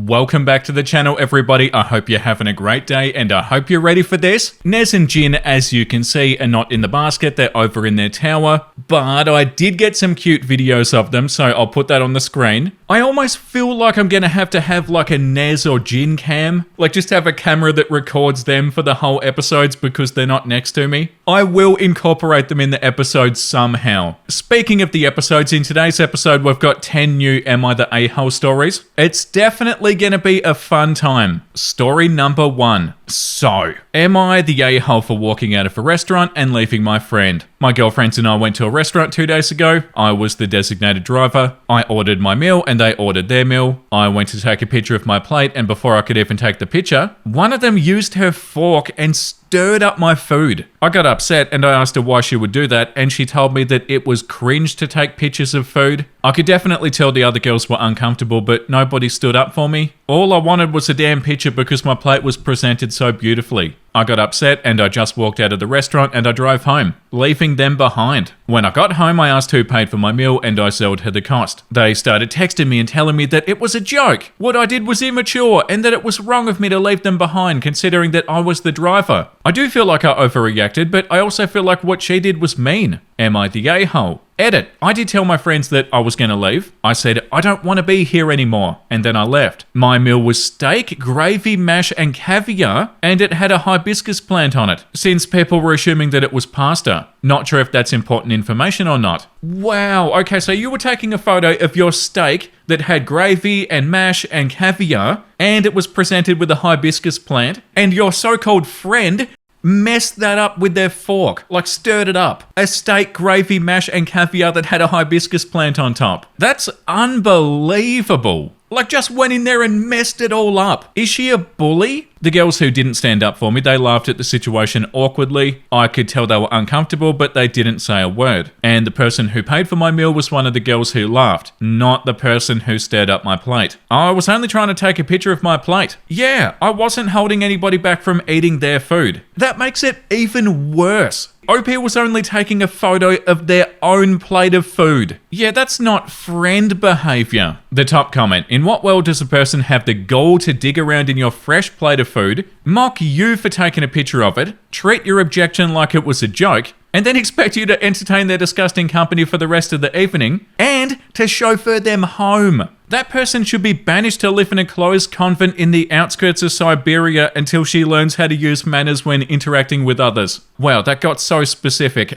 Welcome back to the channel, everybody. I hope you're having a great day and I hope you're ready for this. Nez and Jin, as you can see, are not in the basket. They're over in their tower, but I did get some cute videos of them, so I'll put that on the screen. I almost feel like I'm gonna have to have like a Nez or Jin cam, like just have a camera that records them for the whole episodes because they're not next to me. I will incorporate them in the episodes somehow. Speaking of the episodes, in today's episode, we've got 10 new Am I the A-hole stories. It's definitely gonna be a fun time. Story number 1. So, am I the a-hole for walking out of a restaurant and leaving my friend? My girlfriends and I went to a restaurant 2 days ago. I was the designated driver. I ordered my meal and they ordered their meal. I went to take a picture of my plate, and before I could even take the picture, one of them used her fork and stirred up my food. I got upset and I asked her why she would do that, and she told me that it was cringe to take pictures of food. I could definitely tell the other girls were uncomfortable, but nobody stood up for me. All I wanted was a damn picture because my plate was presented so beautifully. I got upset and I just walked out of the restaurant and I drove home, leaving them behind. When I got home, I asked who paid for my meal and I sold her the cost. They started texting me and telling me that it was a joke, what I did was immature, and that it was wrong of me to leave them behind considering that I was the driver. I do feel like I overreacted, but I also feel like what she did was mean. Am I the a-hole? Edit. I did tell my friends that I was going to leave. I said, I don't want to be here anymore. And then I left. My meal was steak, gravy, mash, and caviar, and it had a hibiscus plant on it, since people were assuming that it was pasta. Not sure if that's important information or not. Wow, okay, so you were taking a photo of your steak that had gravy and mash and caviar, and it was presented with a hibiscus plant, and your so-called friend messed that up with their fork, like stirred it up. A steak, gravy, mash, and caviar that had a hibiscus plant on top. That's unbelievable. Like just went in there and messed it all up. Is she a bully? The girls who didn't stand up for me, they laughed at the situation awkwardly. I could tell they were uncomfortable, but they didn't say a word. And the person who paid for my meal was one of the girls who laughed, not the person who stirred up my plate. I was only trying to take a picture of my plate. Yeah, I wasn't holding anybody back from eating their food. That makes it even worse. OP was only taking a photo of their own plate of food. Yeah, that's not friend behavior. The top comment, in what world does a person have the gall to dig around in your fresh plate of food, mock you for taking a picture of it, treat your objection like it was a joke, and then expect you to entertain their disgusting company for the rest of the evening, and to chauffeur them home? That person should be banished to live in a closed convent in the outskirts of Siberia until she learns how to use manners when interacting with others. Wow, that got so specific.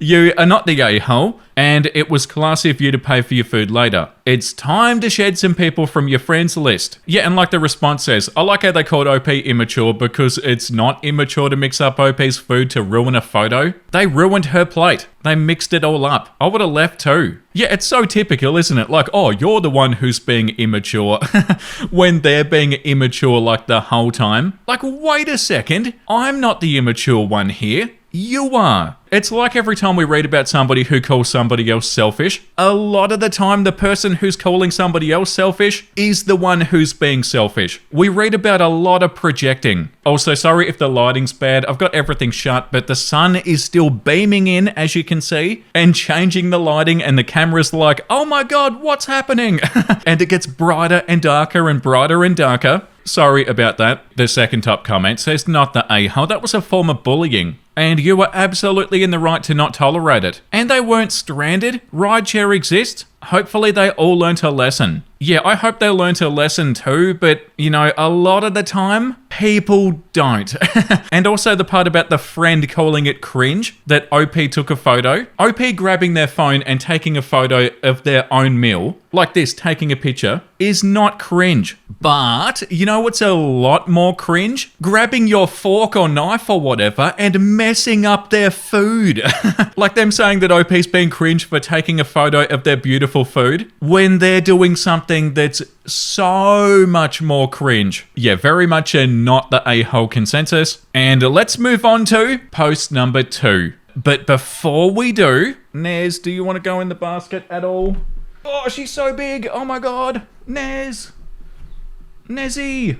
You are not the a-hole, and it was classy of you to pay for your food later. It's time to shed some people from your friends list. Yeah, and like the response says, I like how they called OP immature because it's not immature to mix up OP's food to ruin a photo. They ruined her plate. They mixed it all up. I would have left too. Yeah, it's so typical, isn't it? Like, oh, you're the one who's being immature when they're being immature like the whole time. Like, wait a second. I'm not the immature one here. You are. It's like every time we read about somebody who calls somebody else selfish, a lot of the time the person who's calling somebody else selfish is the one who's being selfish. We read about a lot of projecting. Also, sorry if the lighting's bad. I've got everything shut, but the sun is still beaming in, as you can see, and changing the lighting, and the camera's like, oh my god, what's happening? And it gets brighter and darker and brighter and darker. Sorry about that. The second top comment says, not the a-hole, that was a form of bullying. And you were absolutely in the right to not tolerate it. And they weren't stranded. Rideshare exists. Hopefully they all learnt a lesson. Yeah, I hope they learnt a lesson too, but, you know, a lot of the time, people don't. And also the part about the friend calling it cringe, that OP took a photo. OP grabbing their phone and taking a photo of their own meal, like this, taking a picture, is not cringe. But, you know what's a lot more cringe? Grabbing your fork or knife or whatever and messing up their food. Like them saying that OP's being cringe for taking a photo of their beautiful food when they're doing something that's so much more cringe. Yeah, very much a not the a-hole consensus. And let's move on to post number 2. But before we do, Nez, do you want to go in the basket at all? Oh, she's so big. Oh my god. Nez. Nezzy.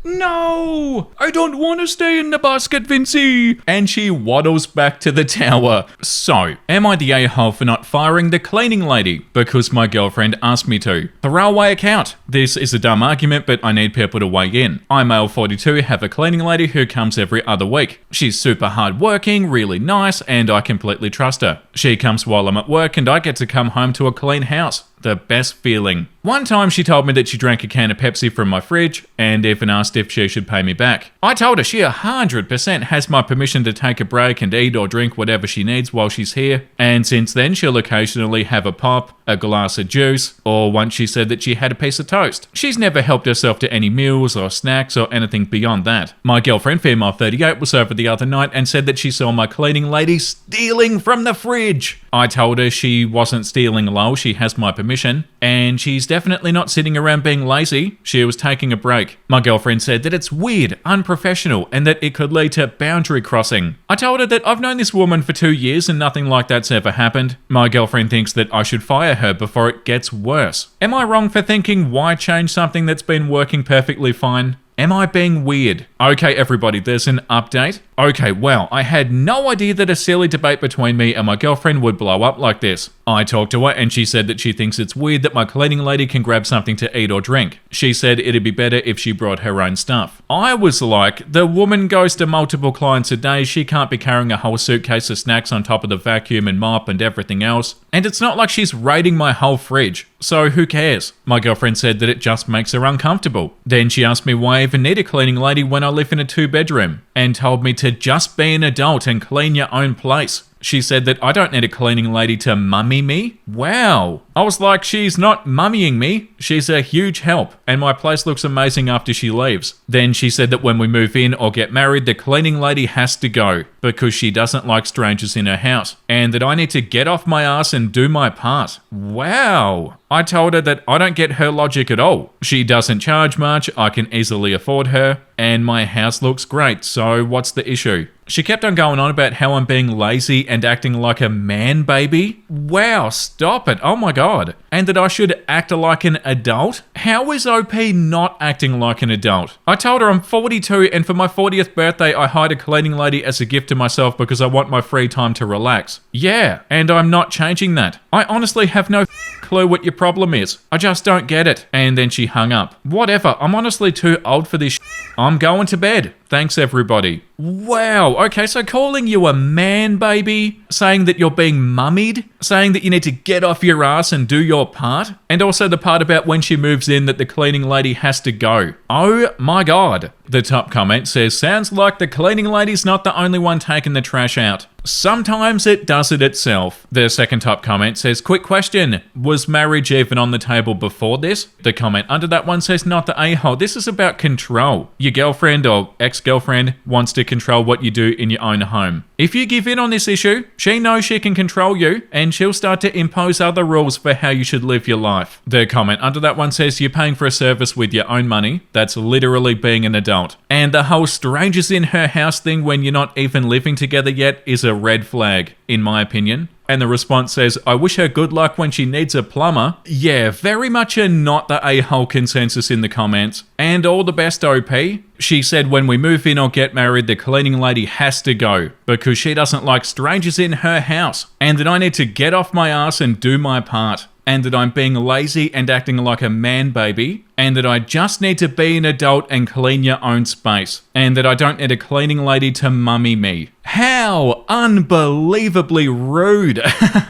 No, I don't want to stay in the basket, Vincey. And she waddles back to the tower. So, am I the a-hole for not firing the cleaning lady? Because my girlfriend asked me to. Throwaway account. This is a dumb argument, but I need people to weigh in. I, male 42, have a cleaning lady who comes every other week. She's super hardworking, really nice, and I completely trust her. She comes while I'm at work and I get to come home to a clean house. The best feeling. One time she told me that she drank a can of Pepsi from my fridge and even asked if she should pay me back. I told her she 100% has my permission to take a break and eat or drink whatever she needs while she's here, and since then she'll occasionally have a pop, a glass of juice, or once she said that she had a piece of toast. She's never helped herself to any meals or snacks or anything beyond that. My girlfriend, female 38, was over the other night and said that she saw my cleaning lady stealing from the fridge. I told her she wasn't stealing, lol, she has my permission, and she's definitely not sitting around being lazy. She was taking a break. My girlfriend said that it's weird, unprofessional, and that it could lead to boundary crossing. I told her that I've known this woman for 2 years and nothing like that's ever happened. My girlfriend thinks that I should fire her before it gets worse. Am I wrong for thinking why change something that's been working perfectly fine? Am I being weird? Okay, everybody, there's an update. Okay, well, I had no idea that a silly debate between me and my girlfriend would blow up like this. I talked to her and she said that she thinks it's weird that my cleaning lady can grab something to eat or drink. She said it'd be better if she brought her own stuff. I was like, the woman goes to multiple clients a day, she can't be carrying a whole suitcase of snacks on top of the vacuum and mop and everything else. And it's not like she's raiding my whole fridge. So who cares? My girlfriend said that it just makes her uncomfortable. Then she asked me why I even need a cleaning lady when I live in a 2-bedroom, and told me to just be an adult and clean your own place. She said that I don't need a cleaning lady to mummy me. Wow. I was like, she's not mummying me. She's a huge help, and my place looks amazing after she leaves. Then she said that when we move in or get married, the cleaning lady has to go because she doesn't like strangers in her house, and that I need to get off my ass and do my part. Wow. I told her that I don't get her logic at all. She doesn't charge much, I can easily afford her, and my house looks great, so what's the issue? She kept on going on about how I'm being lazy and acting like a man baby. Wow, stop it. Oh my god. And that I should act like an adult? How is OP not acting like an adult? I told her I'm 42 and for my 40th birthday I hired a cleaning lady as a gift to myself because I want my free time to relax. Yeah, and I'm not changing that. I honestly have no clue what your problem is. I just don't get it. And then she hung up. Whatever, I'm honestly too old for this I'm going to bed. Thanks, everybody. Wow, okay, so calling you a man baby, saying that you're being mummied, saying that you need to get off your ass and do your part, and also the part about when she moves in that the cleaning lady has to go. Oh my god. The top comment says, sounds like the cleaning lady's not the only one taking the trash out. Sometimes it does it itself. The second top comment says, quick question, was marriage even on the table before this? The comment under that one says, not the a-hole, this is about control. Your girlfriend or ex-girlfriend wants to control what you do in your own home. If you give in on this issue, she knows she can control you, and she'll start to impose other rules for how you should live your life. The comment under that one says, you're paying for a service with your own money. That's literally being an adult. And the whole strangers in her house thing when you're not even living together yet is a red flag, in my opinion. And the response says, I wish her good luck when she needs a plumber. Yeah, very much a not the a-hole consensus in the comments. And all the best, OP. She said when we move in or get married, the cleaning lady has to go because she doesn't like strangers in her house. And that I need to get off my ass and do my part. And that I'm being lazy and acting like a man baby, and that I just need to be an adult and clean your own space, and that I don't need a cleaning lady to mummy me. How unbelievably rude.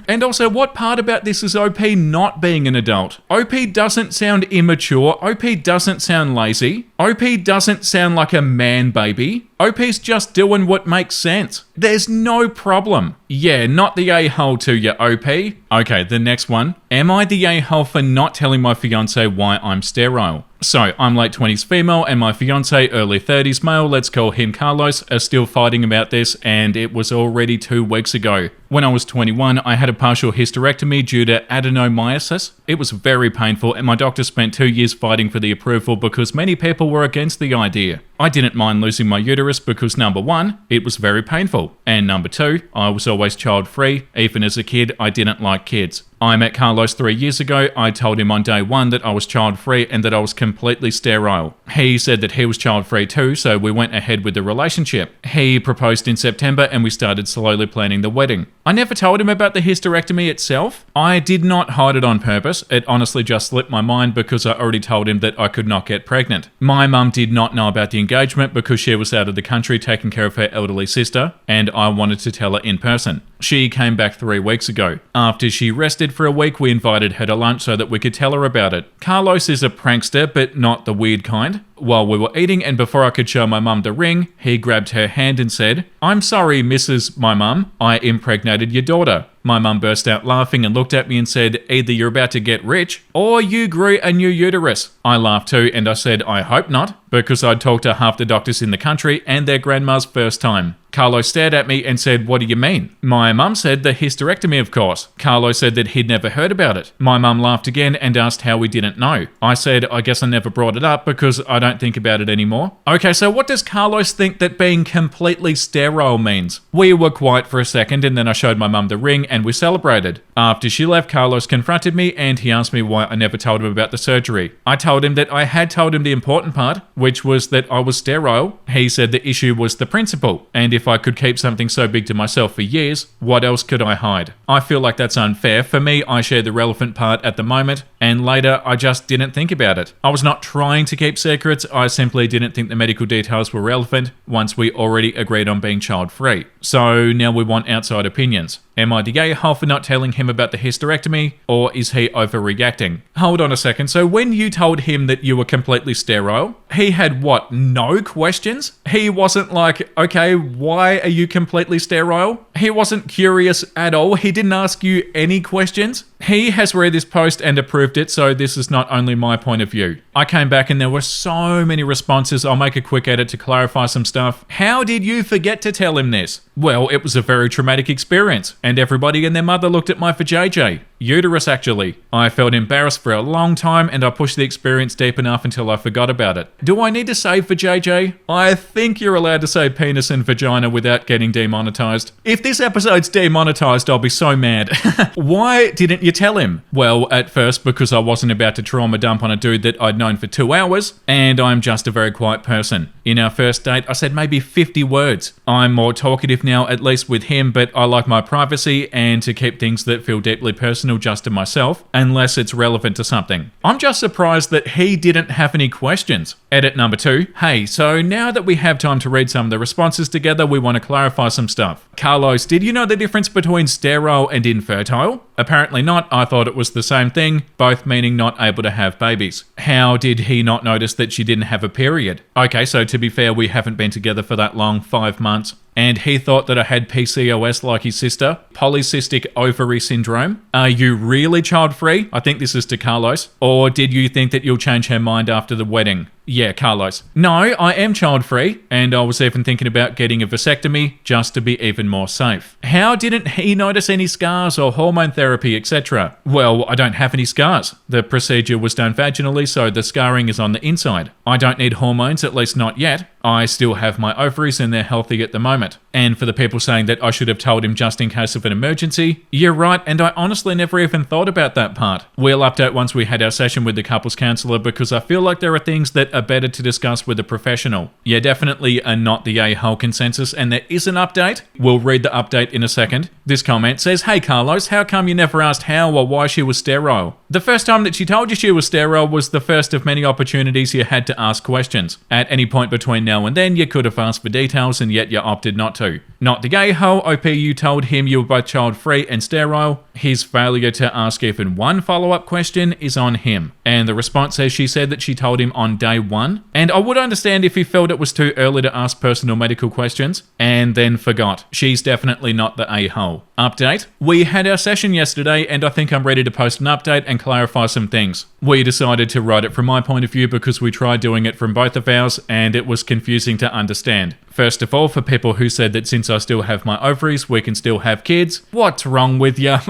And also, what part about this is OP not being an adult? OP doesn't sound immature, OP doesn't sound lazy, OP doesn't sound like a man baby. OP's just doing what makes sense. There's no problem. Yeah, not the a-hole to you, OP. Okay, the next one. Am I the a-hole for not telling my fiance why I'm sterile? So, I'm late 20s female and my fiance, early 30s male, let's call him Carlos, are still fighting about this, and it was already 2 weeks ago. When I was 21, I had a partial hysterectomy due to adenomyosis. It was very painful and my doctor spent 2 years fighting for the approval because many people were against the idea. I didn't mind losing my uterus because number 1, it was very painful, and number 2, I was always child-free. Even as a kid, I didn't like kids. I met Carlos 3 years ago. I told him on day 1 that I was child-free and that I was completely completely sterile. He said that he was child-free too, so we went ahead with the relationship. He proposed in September and we started slowly planning the wedding. I never told him about the hysterectomy itself. I did not hide it on purpose. It honestly just slipped my mind because I already told him that I could not get pregnant. My mum did not know about the engagement because she was out of the country taking care of her elderly sister, and I wanted to tell her in person. She came back 3 weeks ago. After she rested for a week, we invited her to lunch so that we could tell her about it. Carlos is a prankster, but not the weird kind. While we were eating and before I could show my mum the ring, he grabbed her hand and said, "I'm sorry, Mrs. my mum, I impregnated your daughter." My mum burst out laughing and looked at me and said, "Either you're about to get rich or you grew a new uterus." I laughed too and I said, "I hope not," because I'd talked to half the doctors in the country and their grandma's first time. Carlos stared at me and said, "What do you mean?" My mum said the hysterectomy, of course. Carlos said that he'd never heard about it. My mum laughed again and asked how we didn't know. I said, "I guess I never brought it up because I don't think about it anymore." Okay, so what does Carlos think that being completely sterile means? We were quiet for a second and then I showed my mum the ring and we celebrated. After she left, Carlos confronted me and he asked me why I never told him about the surgery. I told him that I had told him the important part, which was that I was sterile. He said the issue was the principle, and if I could keep something so big to myself for years, what else could I hide? I feel like that's unfair. For me, I share the relevant part at the moment, and later I just didn't think about it. I was not trying to keep secrets, I simply didn't think the medical details were relevant once we already agreed on being child-free. So now we want outside opinions. Am I the a-hole for not telling him about the hysterectomy, or is he overreacting? Hold on a second, so when you told him that you were completely sterile, he had what, no questions? He wasn't like, okay, why are you completely sterile? He wasn't curious at all, he didn't ask you any questions? He has read this post and approved it, so this is not only my point of view. I came back and there were so many responses. I'll make a quick edit to clarify some stuff. How did you forget to tell him this? Well, it was a very traumatic experience, and everybody and their mother looked at my vajayjay. Uterus, actually. I felt embarrassed for a long time, and I pushed the experience deep enough until I forgot about it. Do I need to say vajayjay? I think you're allowed to say penis and vagina without getting demonetized. If this episode's demonetized, I'll be so mad. Why didn't you tell him? Well, at first, because I wasn't about to trauma dump on a dude that I'd known for 2 hours, and I'm just a very quiet person. In our first date, I said maybe 50 words. I'm more talkative now, at least with him, but I like my privacy and to keep things that feel deeply personal just to myself, unless it's relevant to something. I'm just surprised that he didn't have any questions. Edit number 2. Hey, so now that we have time to read some of the responses together, we want to clarify some stuff. Carlos, did you know the difference between sterile and infertile? Apparently not. I thought it was the same thing, both meaning not able to have babies. How did he not notice that she didn't have a period? Okay, so to be fair, we haven't been together for that long, 5 months. And he thought that I had PCOS like his sister, polycystic ovary syndrome. Are you really child-free? I think this is to Carlos. Or did you think that you'll change her mind after the wedding? Yeah, Carlos. No, I am child-free, and I was even thinking about getting a vasectomy just to be even more safe. How didn't he notice any scars or hormone therapy, etc.? Well, I don't have any scars. The procedure was done vaginally, so the scarring is on the inside. I don't need hormones, at least not yet. I still have my ovaries and they're healthy at the moment. And for the people saying that I should have told him just in case of an emergency, you're right, and I honestly never even thought about that part. We'll update once we had our session with the couples counsellor because I feel like there are things that are better to discuss with a professional. Yeah, definitely are not the a-hole consensus, and there is an update. We'll read the update in a second. This comment says, "Hey Carlos, how come you never asked how or why she was sterile? The first time that she told you she was sterile was the first of many opportunities you had to ask questions. At any point between now and then, you could have asked for details and yet you opted not to. Not the a-hole, OP, you told him you were both child-free and sterile. His failure to ask even one follow-up question is on him." And the response says she said that she told him on day 1. And I would understand if he felt it was too early to ask personal medical questions and then forgot. She's definitely not the a-hole. Update. We had our session yesterday and I think I'm ready to post an update and clarify some things. We decided to write it from my point of view because we tried doing it from both of ours and it was confusing to understand. First of all, for people who said that since I still have my ovaries, we can still have kids, what's wrong with ya?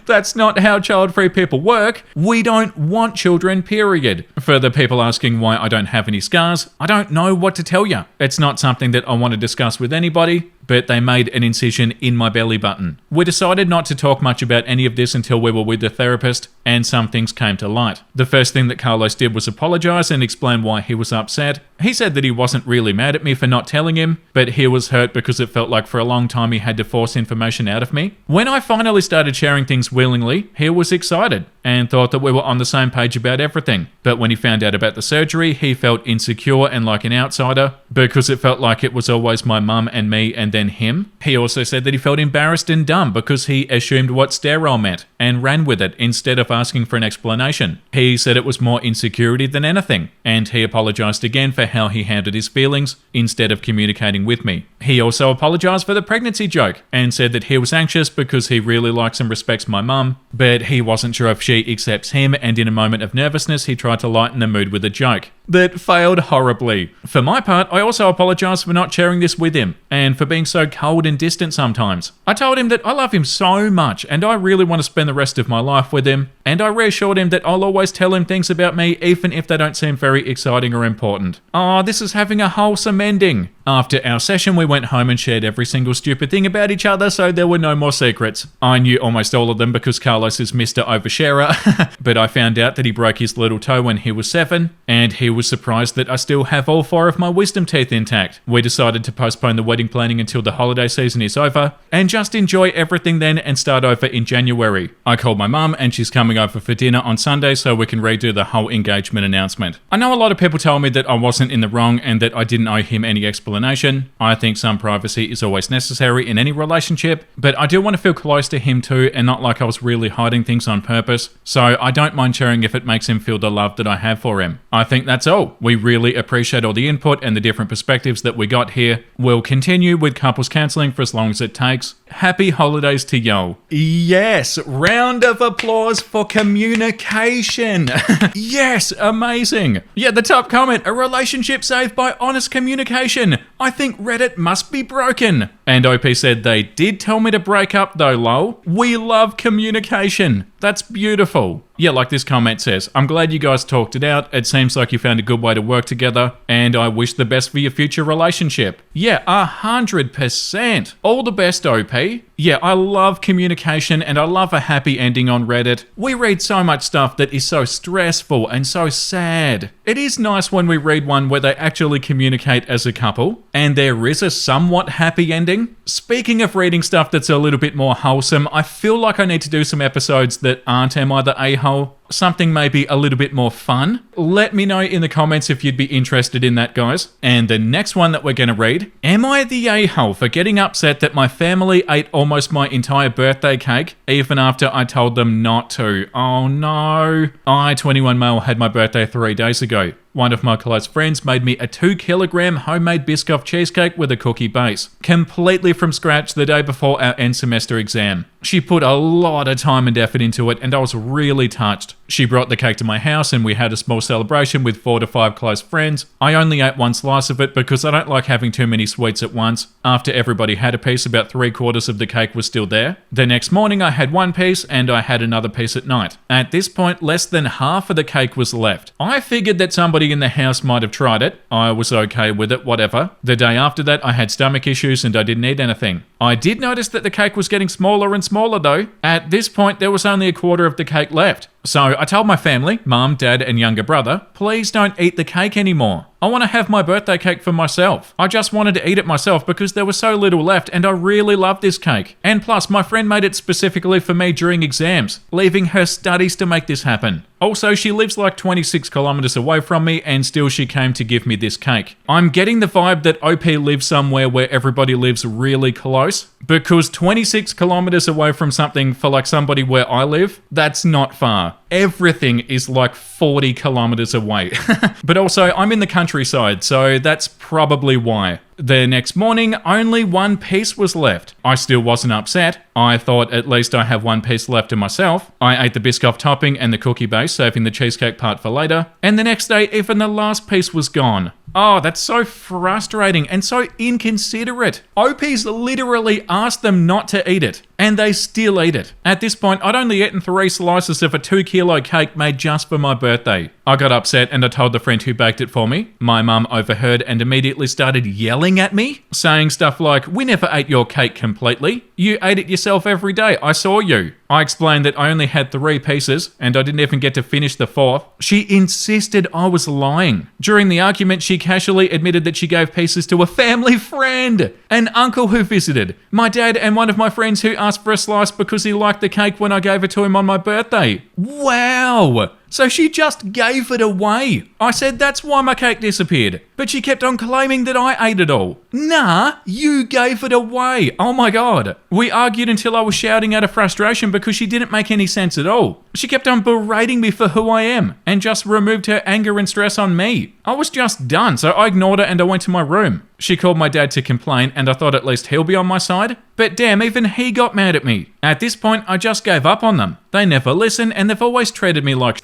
That's not how child-free people work. We don't want children, period. For the people asking why I don't have any scars, I don't know what to tell you. It's not something that I want to discuss with anybody, but they made an incision in my belly button. We decided not to talk much about any of this until we were with the therapist, and some things came to light. The first thing that Carlos did was apologize and explain why he was upset. He said that he wasn't really mad at me for not telling him, but he was hurt because it felt like for a long time he had to force information out of me. When I finally started sharing things willingly, he was excited and thought that we were on the same page about everything. But when he found out about the surgery, he felt insecure and like an outsider because it felt like it was always my mum and me and then him. He also said that he felt embarrassed and dumb because he assumed what sterile meant and ran with it instead of asking for an explanation. He said it was more insecurity than anything, and he apologized again for how he handled his feelings instead of communicating with me. He also apologized for the pregnancy joke and said that he was anxious because he really likes and respects my mum, but he wasn't sure if she accepts him, and in a moment of nervousness he tried to lighten the mood with a joke that failed horribly. For my part, I also apologized for not sharing this with him and for being so cold and distant sometimes. I told him that I love him so much and I really want to spend the rest of my life with him, and I reassured him that I'll always tell him things about me even if they don't seem very exciting or important. Oh, this is having a wholesome ending. After our session, we went home and shared every single stupid thing about each other, so there were no more secrets. I knew almost all of them because Carlos is Mr. Oversharer, but I found out that he broke his little toe when he was 7, and he was surprised that I still have all 4 of my wisdom teeth intact. We decided to postpone the wedding planning until the holiday season is over, and just enjoy everything then and start over in January. I called my mum and she's coming over for dinner on Sunday so we can redo the whole engagement announcement. I know a lot of people told me that I wasn't in the wrong and that I didn't owe him any explanation. I think some privacy is always necessary in any relationship, but I do want to feel close to him too and not like I was really hiding things on purpose, so I don't mind sharing if it makes him feel the love that I have for him. I think that's all. We really appreciate all the input and the different perspectives that we got here. We'll continue with couples counseling for as long as it takes. Happy holidays to y'all. Yes, round of applause for communication. Yes, amazing. Yeah, the top comment, a relationship saved by honest communication. I think Reddit must be broken. And OP said they did tell me to break up though, lol. We love communication. That's beautiful. Yeah, like this comment says, I'm glad you guys talked it out. It seems like you found a good way to work together, and I wish the best for your future relationship. Yeah, 100%. All the best, OP. Yeah, I love communication and I love a happy ending on Reddit. We read so much stuff that is so stressful and so sad. It is nice when we read one where they actually communicate as a couple, and there is a somewhat happy ending. Speaking of reading stuff that's a little bit more wholesome, I feel like I need to do some episodes that aren't Am I the A-hole? Something maybe a little bit more fun. Let me know in the comments if you'd be interested in that, guys. And the next one that we're going to read, am I the a-hole for getting upset that my family ate almost my entire birthday cake even after I told them not to? Oh no. I, 21 male, had my birthday 3 days ago. One of my close friends made me a 2-kilogram homemade Biscoff cheesecake with a cookie base, completely from scratch the day before our end semester exam. She put a lot of time and effort into it, and I was really touched. She brought the cake to my house and we had a small celebration with 4 to 5 close friends. I only ate 1 slice of it because I don't like having too many sweets at once. After everybody had a piece, about 3/4 of the cake was still there. The next morning I had 1 piece and I had another piece at night. At this point, less than half of the cake was left. I figured that somebody in the house might have tried it. I was okay with it, whatever. The day after that, I had stomach issues and I didn't eat anything. I did notice that the cake was getting smaller and smaller though. At this point, there was only 1/4 of the cake left. So I told my family, mum, dad, and younger brother, please don't eat the cake anymore. I want to have my birthday cake for myself. I just wanted to eat it myself because there was so little left and I really love this cake. And plus, my friend made it specifically for me during exams, leaving her studies to make this happen. Also, she lives like 26 kilometers away from me and still she came to give me this cake. I'm getting the vibe that OP lives somewhere where everybody lives really close, because 26 kilometers away from something for like somebody where I live, that's not far. Everything is like 40 kilometers away. But also, I'm in the countryside, so that's probably why. The next morning, only 1 piece was left. I still wasn't upset. I thought at least I have 1 piece left to myself. I ate the Biscoff topping and the cookie base, saving the cheesecake part for later. And the next day, even the last piece was gone. Oh, that's so frustrating and so inconsiderate. OP's literally asked them not to eat it. and they still eat it. At this point, I'd only eaten 3 slices of a 2-kilo cake made just for my birthday. I got upset and I told the friend who baked it for me. My mum overheard and immediately started yelling at me, saying stuff like, "We never ate your cake completely. You ate it yourself every day. I saw you." I explained that I only had 3 pieces and I didn't even get to finish the 4th. She insisted I was lying. During the argument, she casually admitted that she gave pieces to a family friend, an uncle who visited, my dad, and one of my friends who asked for a slice because he liked the cake when I gave it to him on my birthday. Wow! So she just gave it away. I said that's why my cake disappeared, but she kept on claiming that I ate it all. Nah, you gave it away. Oh my god. We argued until I was shouting out of frustration because she didn't make any sense at all. She kept on berating me for who I am and just removed her anger and stress on me. I was just done, so I ignored her and I went to my room. She called my dad to complain and I thought at least he'll be on my side. But damn, even he got mad at me. At this point, I just gave up on them. They never listen and they've always treated me like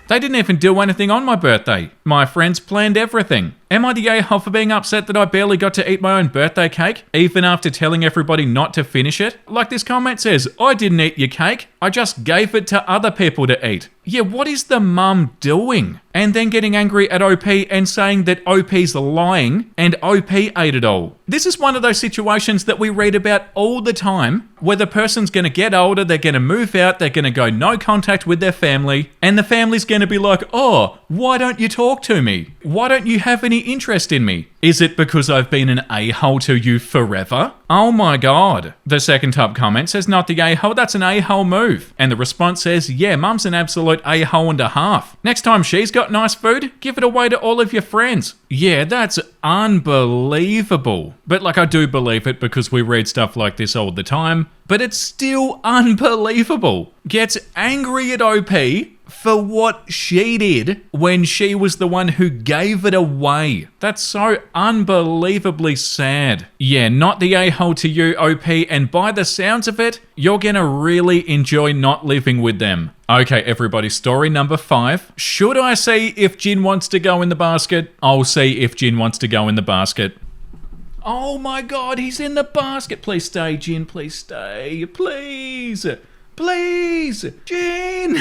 They didn't even do anything on my birthday. My friends planned everything. Am I the a-hole for being upset that I barely got to eat my own birthday cake, even after telling everybody not to finish it? Like this comment says, I didn't eat your cake, I just gave it to other people to eat. Yeah, what is the mum doing? And then getting angry at OP and saying that OP's lying and OP ate it all. This is one of those situations that we read about all the time, where the person's going to get older, they're going to move out, they're going to go no contact with their family, and the family's going to be like, oh, why don't you talk to me? Why don't you have any interest in me? Is it because I've been an a-hole to you forever? Oh my god. The second top comment says, not the a-hole, that's an a-hole move. And the response says, yeah, mum's an absolute a-hole and a half. Next time she's got nice food, give it away to all of your friends. Yeah, that's unbelievable. But like, I do believe it because we read stuff like this all the time, but it's still unbelievable. Gets angry at OP for what she did when she was the one who gave it away. That's so unbelievably sad. Yeah, not the a-hole to you, OP, and by the sounds of it, you're gonna really enjoy not living with them. Okay, everybody, story number 5. Should I see if Jin wants to go in the basket? I'll see if Jin wants to go in the basket. Oh my god, he's in the basket. Please stay, Jin, please stay. Please. Please. Jin.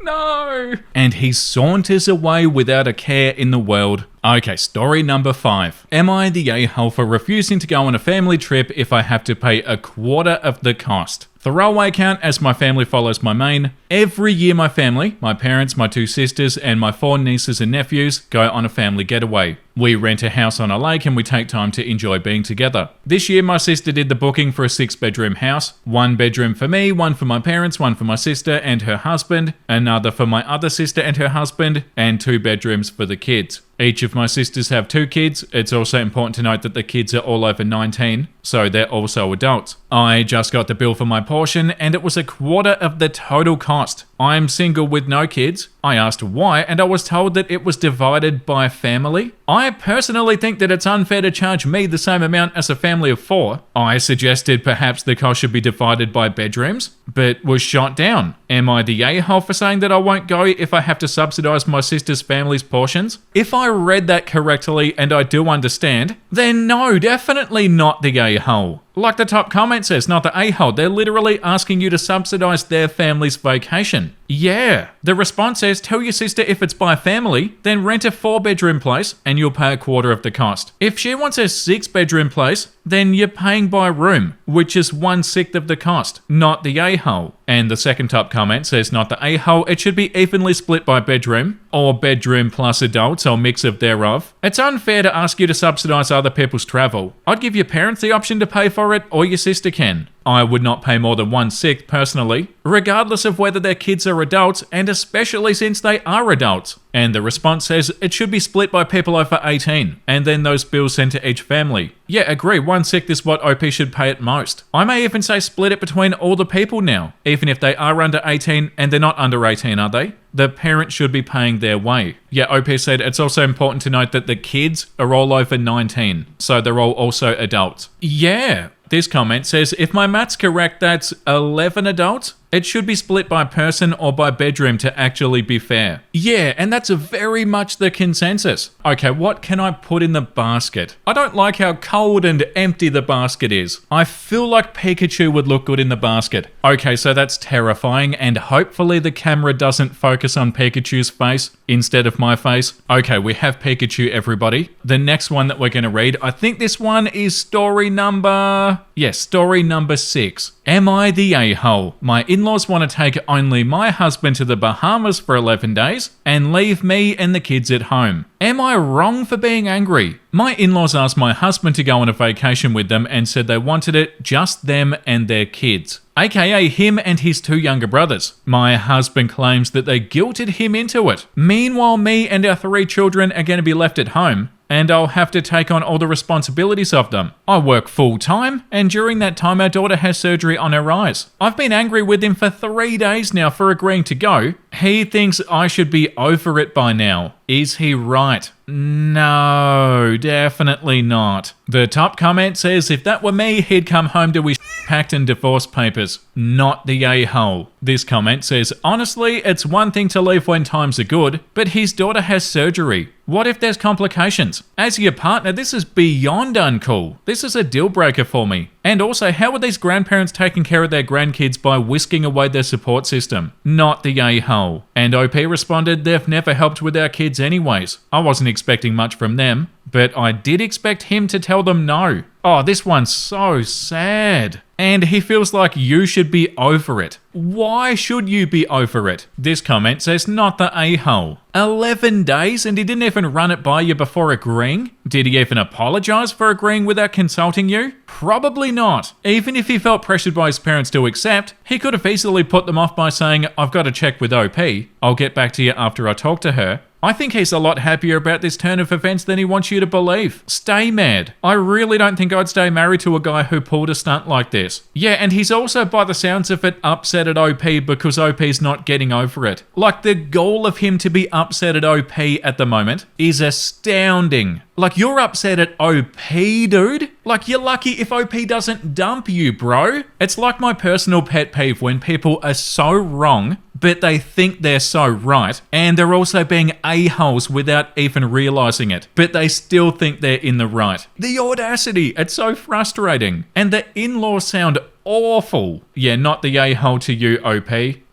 No. And he saunters away without a care in the world. Okay, story number 5. Am I the a-hole for refusing to go on a family trip if I have to pay a quarter of the cost? Throwaway account as my family follows my main. Every year my family, my parents, my 2 sisters, and my 4 nieces and nephews go on a family getaway. We rent a house on a lake and we take time to enjoy being together. This year my sister did the booking for a 6-bedroom house. 1 bedroom for me, 1 for my parents, 1 for my sister and her husband, another for my other sister and her husband, and 2 bedrooms for the kids. Each of my sisters have 2 kids. It's also important to note that the kids are all over 19, so they're also adults. I just got the bill for my portion and it was a quarter of the total cost. I'm single with no kids. I asked why and I was told that it was divided by family. I personally think that it's unfair to charge me the same amount as a family of 4. I suggested perhaps the cost should be divided by bedrooms, but was shot down. Am I the a-hole for saying that I won't go if I have to subsidize my sister's family's portions? If I read that correctly and I do understand, then no, definitely not the a-hole. Like the top comment says, not the a-hole, they're literally asking you to subsidize their family's vacation. Yeah. The response says, tell your sister if it's by family, then rent a 4-bedroom place and you'll pay a quarter of the cost. If she wants a 6-bedroom place, then you're paying by room, which is 1/6 of the cost, not the a-hole. And the second top comment says, not the a-hole, it should be evenly split by bedroom, or bedroom plus adults, or mix of thereof. It's unfair to ask you to subsidize other people's travel. I'd give your parents the option to pay for it, or your sister can. I would not pay more than 1/6 personally, regardless of whether their kids are adults, and especially since they are adults. And the response says it should be split by people over 18, and then those bills sent to each family. Yeah, agree, 1/6 is what OP should pay at most. I may even say split it between all the people now, even if they are under 18, and they're not under 18, are they? The parent should be paying their way. Yeah, OP said it's also important to note that the kids are all over 19, so they're all also adults. Yeah. This comment says, if my math's correct, that's 11 adults It should be split by person or by bedroom to actually be fair. Yeah, and that's very much the consensus. Okay, what can I put in the basket? I don't like how cold and empty the basket is. I feel like Pikachu would look good in the basket. Okay, so that's terrifying, and hopefully the camera doesn't focus on Pikachu's face instead of my face. Okay, we have Pikachu, everybody. The next one that we're going to read, I think this one is story number 6. Am I the a-hole? My in-laws want to take only my husband to the Bahamas for 11 days and leave me and the kids at home. Am I wrong for being angry? My in-laws asked my husband to go on a vacation with them and said they wanted it just them and their kids, aka him and his 2 younger brothers. My husband claims that they guilted him into it. Meanwhile, me and our 3 children are going to be left at home, and I'll have to take on all the responsibilities of them. I work full time, and during that time our daughter has surgery on her eyes. I've been angry with him for 3 days now for agreeing to go. He thinks I should be over it by now. Is he right? No, definitely not. The top comment says if that were me, he'd come home to his packed and divorce papers, not the a-hole. This comment says, honestly, it's one thing to leave when times are good, but his daughter has surgery. What if there's complications? As your partner, this is beyond uncool. This is a deal breaker for me. And also, how are these grandparents taking care of their grandkids by whisking away their support system? Not the a-hole. And OP responded, they've never helped with our kids anyways. I wasn't expecting much from them, but I did expect him to tell them no. Oh, this one's so sad. And he feels like you should be over it. Why should you be over it? This comment says not the a-hole. 11 days and he didn't even run it by you before agreeing? Did he even apologize for agreeing without consulting you? Probably not. Even if he felt pressured by his parents to accept, he could have easily put them off by saying, I've got to check with OP. I'll get back to you after I talk to her. I think he's a lot happier about this turn of events than he wants you to believe. Stay mad. I really don't think I'd stay married to a guy who pulled a stunt like this. Yeah, and he's also, by the sounds of it, upset at OP because OP's not getting over it. Like, the goal of him to be upset at OP at the moment is astounding. Like, you're upset at OP, dude? Like, you're lucky if OP doesn't dump you, bro. It's like my personal pet peeve when people are so wrong, but they think they're so right, and they're also being a-holes without even realizing it, but they still think they're in the right. The audacity, it's so frustrating. And the in-laws sound awful. Yeah, not the a-hole to you, OP.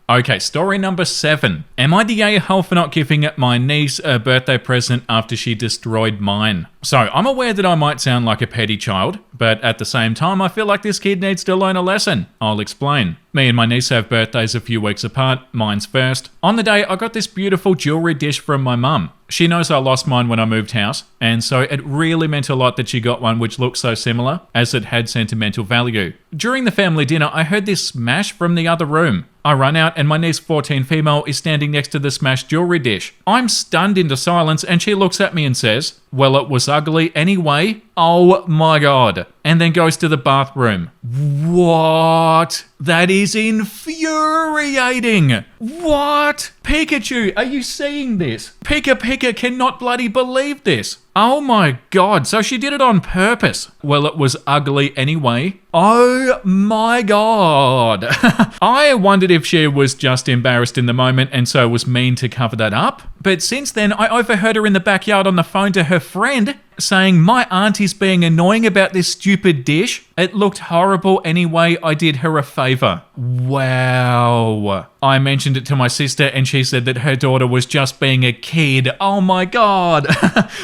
Okay, story number 7. Am I the a-hole for not giving my niece a birthday present after she destroyed mine? So, I'm aware that I might sound like a petty child, but at the same time, I feel like this kid needs to learn a lesson. I'll explain. Me and my niece have birthdays a few weeks apart, mine's first. On the day, I got this beautiful jewelry dish from my mum. She knows I lost mine when I moved house, and so it really meant a lot that she got one which looked so similar, as it had sentimental value. During the family dinner, I heard this smash from the other room. I run out and my niece 14 female is standing next to the smashed jewelry dish. I'm stunned into silence and she looks at me and says, well, it was ugly anyway. Oh my god. And then goes to the bathroom. What? That is infuriating. What? Pikachu, are you seeing this? Pika cannot bloody believe this. Oh my god, so she did it on purpose. Well, it was ugly anyway. Oh my god. I wondered if she was just embarrassed in the moment and so was mean to cover that up. But since then, I overheard her in the backyard on the phone to her friend saying, my auntie's being annoying about this stupid dish. It looked horrible anyway, I did her a favor. Wow. I mentioned it to my sister and she said that her daughter was just being a kid. Oh my god.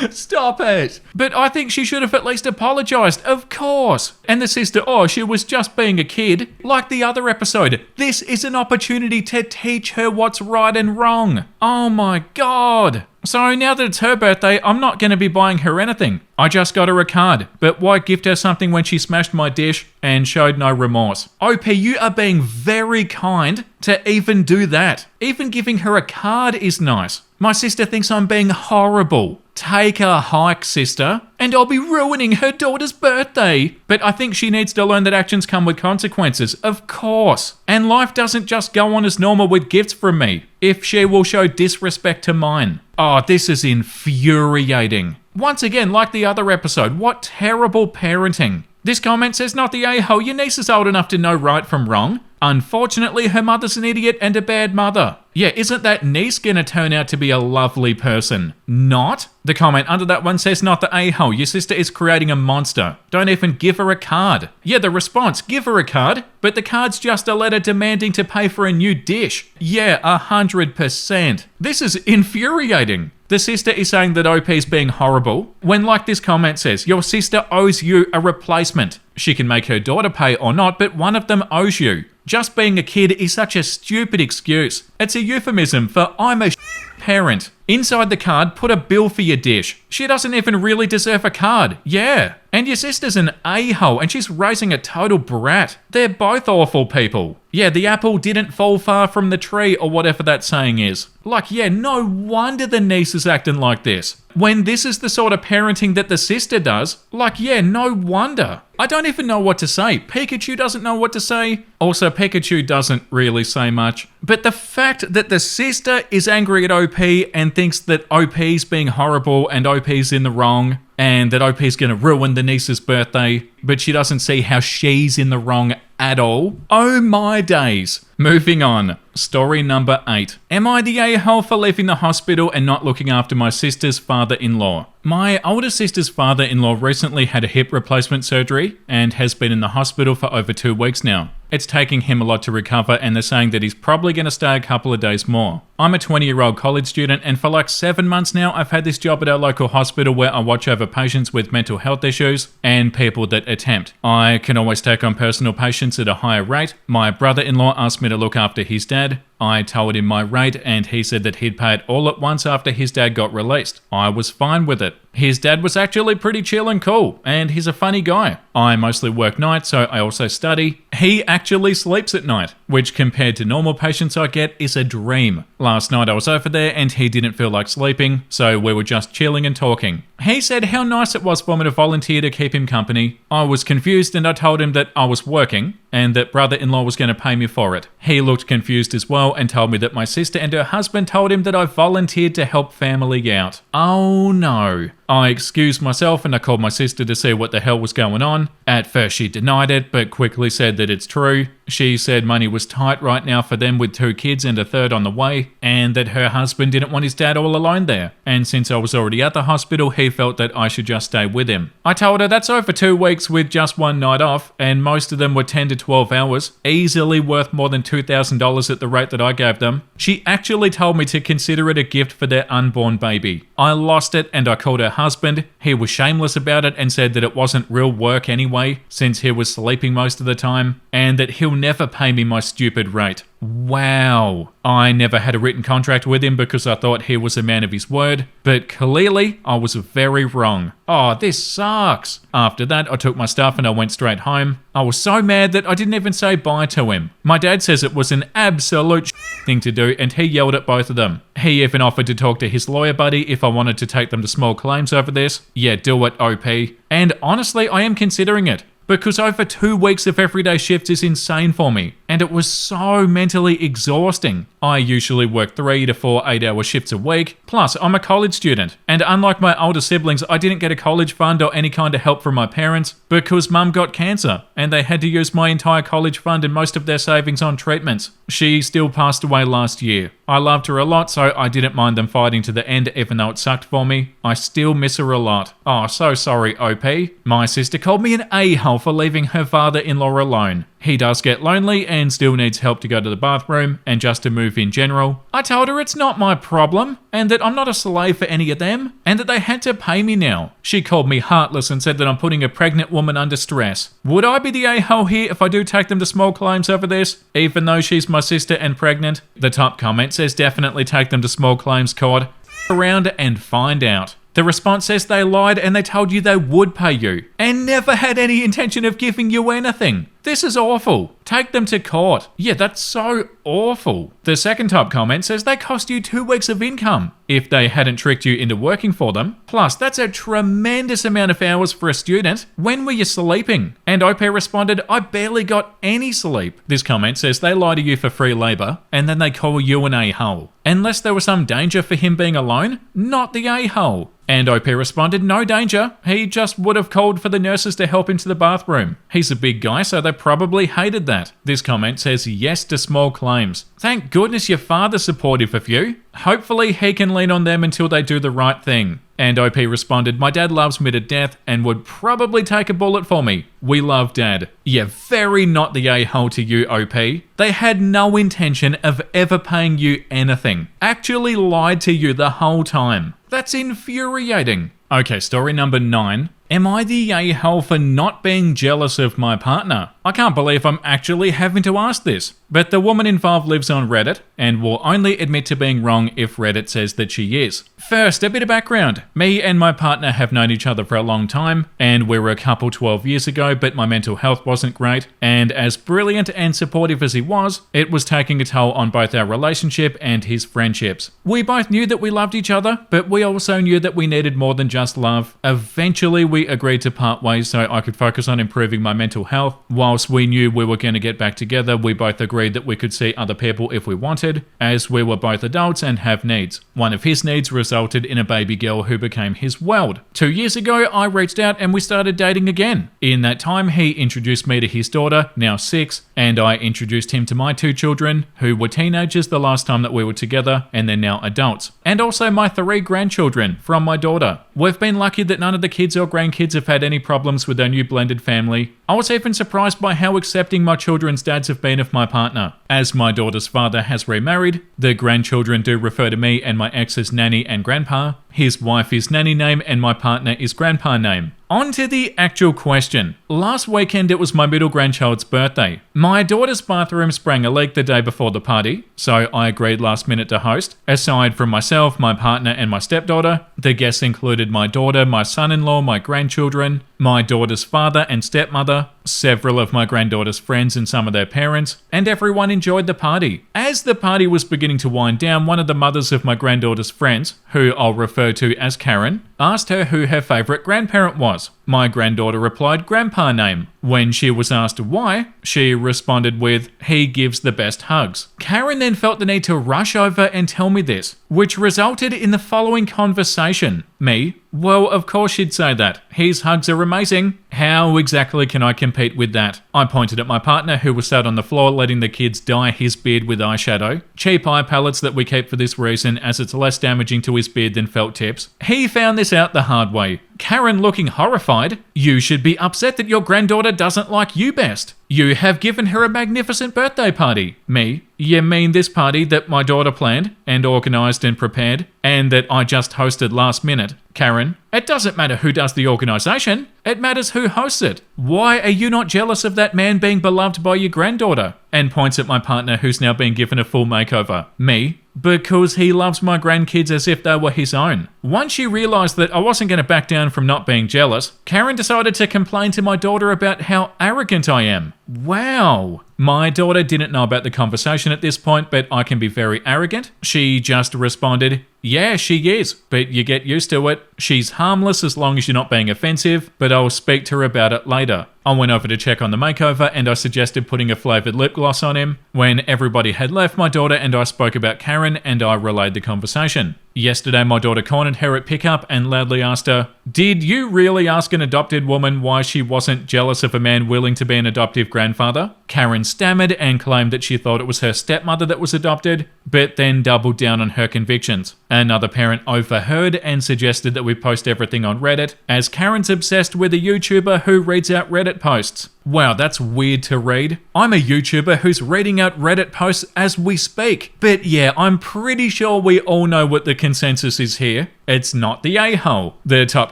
Stop it. But I think she should have at least apologized, of course. And the sister, oh, she was just being a kid. Like the other episode, this is an opportunity to teach her what's right and wrong. Oh my god. So now that it's her birthday, I'm not going to be buying her anything. I just got her a card. But why gift her something when she smashed my dish and showed no remorse? OP, you are being very kind to even do that. Even giving her a card is nice. My sister thinks I'm being horrible. Take a hike, sister, and I'll be ruining her daughter's birthday. But I think she needs to learn that actions come with consequences, of course. And life doesn't just go on as normal with gifts from me, if she will show disrespect to mine. Oh, this is infuriating. Once again, like the other episode, what terrible parenting. This comment says, not the a-hole, your niece is old enough to know right from wrong. Unfortunately, her mother's an idiot and a bad mother. Yeah, isn't that niece gonna turn out to be a lovely person? Not? The comment under that one says, not the a-hole. Your sister is creating a monster. Don't even give her a card. Yeah, the response, give her a card, but the card's just a letter demanding to pay for a new dish. Yeah, 100%. This is infuriating. The sister is saying that OP's being horrible, when like this comment says, your sister owes you a replacement. She can make her daughter pay or not, but one of them owes you. Just being a kid is such a stupid excuse. It's a euphemism for I'm a parent. Inside the card, put a bill for your dish. She doesn't even really deserve a card. Yeah. And your sister's an a-hole and she's raising a total brat. They're both awful people. Yeah, the apple didn't fall far from the tree or whatever that saying is. Like, yeah, no wonder the niece is acting like this. When this is the sort of parenting that the sister does, like, yeah, no wonder. I don't even know what to say. Pikachu doesn't know what to say. Also, Pikachu doesn't really say much. But the fact that the sister is angry at OP and thinks that OP's being horrible and OP's in the wrong, and that OP's gonna ruin the niece's birthday, but she doesn't see how she's in the wrong at all. Oh my days. Moving on. Story number 8. Am I the a-hole for leaving the hospital and not looking after my sister's father-in-law? My older sister's father-in-law recently had a hip replacement surgery and has been in the hospital for over 2 weeks now. It's taking him a lot to recover and they're saying that he's probably going to stay a couple of days more. I'm a 20-year-old college student and for like 7 months now I've had this job at our local hospital where I watch over patients with mental health issues and people that attempt. I can always take on personal patients at a higher rate. My brother-in-law asked me to look after his dad. I told him my rate and he said that he'd pay it all at once after his dad got released. I was fine with it. His dad was actually pretty chill and cool, and he's a funny guy. I mostly work nights, so I also study. He actually sleeps at night, which compared to normal patients I get is a dream. Last night I was over there and he didn't feel like sleeping, so we were just chilling and talking. He said how nice it was for me to volunteer to keep him company. I was confused and I told him that I was working and that brother-in-law was going to pay me for it. He looked confused as well and told me that my sister and her husband told him that I volunteered to help family out. Oh no. I excused myself and I called my sister to see what the hell was going on. At first she denied it, but quickly said that it's true. She said money was tight right now for them with 2 kids and a third on the way, and that her husband didn't want his dad all alone there. And since I was already at the hospital, he felt that I should just stay with him. I told her that's over 2 weeks with just 1 night off, and most of them were 10 to 12 hours, easily worth more than $2,000 at the rate that I gave them. She actually told me to consider it a gift for their unborn baby. I lost it and I called her husband. He was shameless about it and said that it wasn't real work anyway, since he was sleeping most of the time, and that he'll never pay me my stupid rate. Wow. I never had a written contract with him because I thought he was a man of his word, but clearly I was very wrong. Oh, this sucks. After that, I took my stuff and I went straight home. I was so mad that I didn't even say bye to him. My dad says it was an absolute thing to do and he yelled at both of them. He even offered to talk to his lawyer buddy if I wanted to take them to small claims over this. Yeah, do it, OP. And honestly, I am considering it. Because over 2 weeks of everyday shifts is insane for me, and it was so mentally exhausting. I usually work 3 to 4 8-hour shifts a week, plus I'm a college student, and unlike my older siblings, I didn't get a college fund or any kind of help from my parents because mum got cancer, and they had to use my entire college fund and most of their savings on treatments. She still passed away last year. I loved her a lot, so I didn't mind them fighting to the end even though it sucked for me. I still miss her a lot. Oh, so sorry, OP. My sister called me an a-hole for leaving her father-in-law alone. He does get lonely and still needs help to go to the bathroom and just to move in general. I told her it's not my problem and that I'm not a slave for any of them and that they had to pay me now. She called me heartless and said that I'm putting a pregnant woman under stress. Would I be the a-hole here if I do take them to small claims over this, even though she's my sister and pregnant? The top comment says definitely take them to small claims court. Around and find out. The response says they lied and they told you they would pay you and never had any intention of giving you anything. This is awful. Take them to court. Yeah, that's so awful. The second top comment says they cost you 2 weeks of income if they hadn't tricked you into working for them. Plus, that's a tremendous amount of hours for a student. When were you sleeping? And OP responded, I barely got any sleep. This comment says they lie to you for free labor and then they call you an a-hole. Unless there was some danger for him being alone, not the a-hole. And OP responded, no danger. He just would have called for the nurses to help him to the bathroom. He's a big guy, so they probably hated that. This comment says yes to small claims. Thank goodness your father's supportive of you. Hopefully he can lean on them until they do the right thing. And OP responded, my dad loves me to death and would probably take a bullet for me. We love dad. Yeah, very not the a-hole to you, OP. They had no intention of ever paying you anything. Actually lied to you the whole time. That's infuriating. Okay, story number 9. Am I the a-hole for not being jealous of my partner? I can't believe I'm actually having to ask this, but the woman involved lives on Reddit and will only admit to being wrong if Reddit says that she is. First, a bit of background. Me and my partner have known each other for a long time, and we were a couple 12 years ago, but my mental health wasn't great, and as brilliant and supportive as he was, it was taking a toll on both our relationship and his friendships. We both knew that we loved each other, but we also knew that we needed more than just love. Eventually, we agreed to part ways so I could focus on improving my mental health. Whilst we knew we were going to get back together, we both agreed that we could see other people if we wanted, as we were both adults and have needs. One of his needs resulted in a baby girl who became his world. 2 years ago, I reached out and we started dating again. In that time, he introduced me to his daughter, now 6, and I introduced him to my 2 children, who were teenagers the last time that we were together, and they're now adults. And also my 3 grandchildren from my daughter. We've been lucky that none of the kids or grandkids have had any problems with our new blended family. I was even surprised by how accepting my children's dads have been of my partner. As my daughter's father has remarried, the grandchildren do refer to me and my ex as Nanny and Grandpa. His wife is Nanny name and my partner is Grandpa name. On to the actual question. Last weekend it was my middle grandchild's birthday. My daughter's bathroom sprang a leak the day before the party, so I agreed last minute to host. Aside from myself, my partner and my stepdaughter, the guests included my daughter, my son-in-law, my grandchildren, my daughter's father and stepmother, several of my granddaughter's friends and some of their parents, and everyone enjoyed the party. As the party was beginning to wind down, one of the mothers of my granddaughter's friends, who I'll refer to as Karen, asked her who her favourite grandparent was. My granddaughter replied Grandpa name. When she was asked why, she responded with, he gives the best hugs. Karen then felt the need to rush over and tell me this, which resulted in the following conversation. Me, well, of course she'd say that. His hugs are amazing. How exactly can I compete with that? I pointed at my partner who was sat on the floor letting the kids dye his beard with eyeshadow. Cheap eye palettes that we keep for this reason as it's less damaging to his beard than felt tips. He found this out the hard way. Karen looking horrified. You should be upset that your granddaughter doesn't like you best. You have given her a magnificent birthday party. Me, you mean this party that my daughter planned and organised and prepared and that I just hosted last minute? Karen, it doesn't matter who does the organisation. It matters who hosts it. Why are you not jealous of that man being beloved by your granddaughter? And points at my partner who's now being given a full makeover. Me, because he loves my grandkids as if they were his own. Once she realised that I wasn't going to back down from not being jealous, Karen decided to complain to my daughter about how arrogant I am. Wow. My daughter didn't know about the conversation at this point, but I can be very arrogant. She just responded, yeah, she is, but you get used to it. She's harmless as long as you're not being offensive, but I'll speak to her about it later. I went over to check on the makeover and I suggested putting a flavoured lip gloss on him. When everybody had left, my daughter and I spoke about Karen and I relayed the conversation. Yesterday, my daughter cornered her at pickup and loudly asked her, did you really ask an adopted woman why she wasn't jealous of a man willing to be an adoptive grandfather? Karen stammered and claimed that she thought it was her stepmother that was adopted, but then doubled down on her convictions. Another parent overheard and suggested that we post everything on Reddit, as Karen's obsessed with a YouTuber who reads out Reddit posts. Wow, that's weird to read. I'm a YouTuber who's reading out Reddit posts as we speak. But yeah, I'm pretty sure we all know what the consensus is here. It's not the a-hole. The top